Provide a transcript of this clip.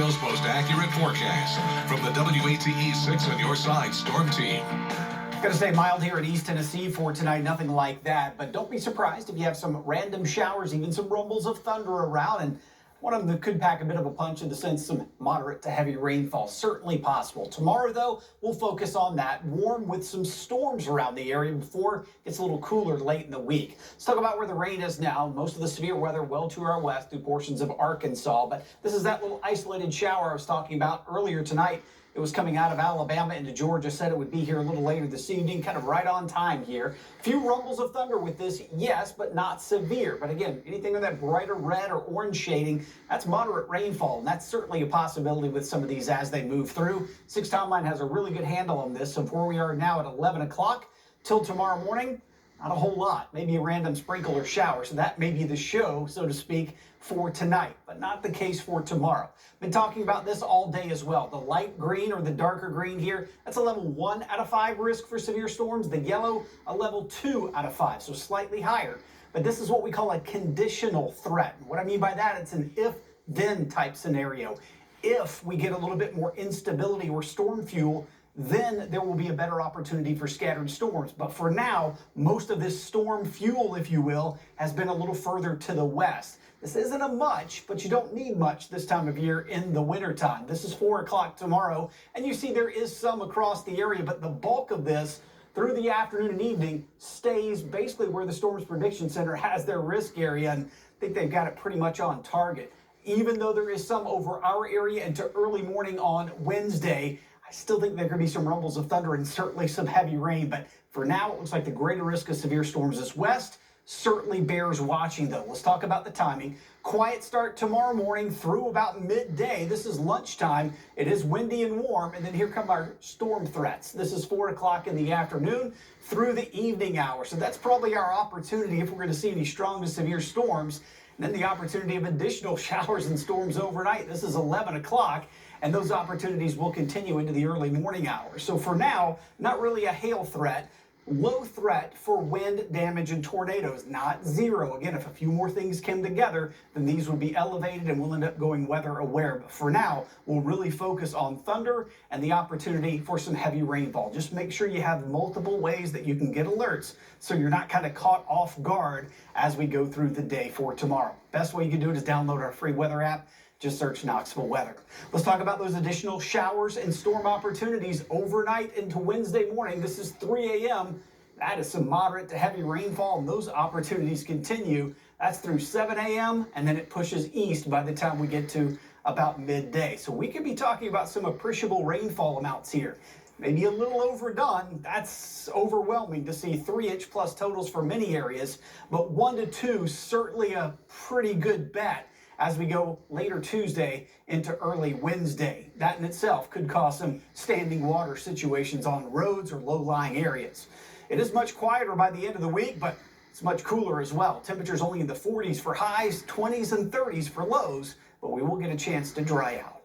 most accurate forecast from the WATE 6 on your side storm team. Going to stay mild here in East Tennessee for tonight, nothing like that. But don't be surprised if you have some random showers, even some rumbles of thunder around. And one of them that could pack a bit of a punch in the sense some moderate to heavy rainfall, certainly possible. Tomorrow, though, we'll focus on that warm with some storms around the area before it gets a little cooler late in the week. Let's talk about where the rain is now. Most of the severe weather well to our west through portions of Arkansas. But this is that little isolated shower I was talking about earlier tonight. It was coming out of Alabama into Georgia, said it would be here a little later this evening, kind of right on time here. Few rumbles of thunder with this, yes, but not severe. But again, anything with that brighter red or orange shading, that's moderate rainfall, and that's certainly a possibility with some of these as they move through. 6 Town Line has a really good handle on this, so where we are now at 11 o'clock till tomorrow morning, not a whole lot, maybe a random sprinkle or shower. So that may be the show, so to speak, for tonight, but not the case for tomorrow. Been talking about this all day as well. The light green or the darker green here, that's a level 1 out of 5 risk for severe storms. The yellow, a level 2 out of 5, so slightly higher. But this is what we call a conditional threat. What I mean by that, it's an if-then type scenario. If we get a little bit more instability or storm fuel, then there will be a better opportunity for scattered storms. But for now, most of this storm fuel, if you will, has been a little further to the west. This isn't a much, but you don't need much this time of year in the wintertime. This is 4 o'clock tomorrow, and you see there is some across the area, but the bulk of this through the afternoon and evening stays basically where the Storms Prediction Center has their risk area, and I think they've got it pretty much on target. Even though there is some over our area into early morning on Wednesday, I still think there could be some rumbles of thunder and certainly some heavy rain. But for now, it looks like the greater risk of severe storms is west. Certainly bears watching, though. Let's talk about the timing. Quiet start tomorrow morning through about midday. This is lunchtime. It is windy and warm. And then here come our storm threats. This is 4 o'clock in the afternoon through the evening hour. So that's probably our opportunity if we're going to see any strong to severe storms. And then the opportunity of additional showers and storms overnight. This is 11 o'clock. And those opportunities will continue into the early morning hours. So for now, not really a hail threat. Low threat for wind damage and tornadoes, not zero. Again, if a few more things came together, then these would be elevated and we'll end up going weather aware. But for now, we'll really focus on thunder and the opportunity for some heavy rainfall. Just make sure you have multiple ways that you can get alerts so you're not kind of caught off guard as we go through the day for tomorrow. Best way you can do it is download our free weather app. Just search Knoxville weather. Let's talk about those additional showers and storm opportunities overnight into Wednesday morning. This is 3 a.m. That is some moderate to heavy rainfall, and those opportunities continue. That's through 7 a.m., and then it pushes east by the time we get to about midday. So we could be talking about some appreciable rainfall amounts here. Maybe a little overdone. That's overwhelming to see 3-inch plus totals for many areas, but 1 to 2 certainly a pretty good bet as we go later Tuesday into early Wednesday. That in itself could cause some standing water situations on roads or low-lying areas. It is much quieter by the end of the week, but it's much cooler as well. Temperatures only in the 40s for highs, 20s and 30s for lows, but we will get a chance to dry out.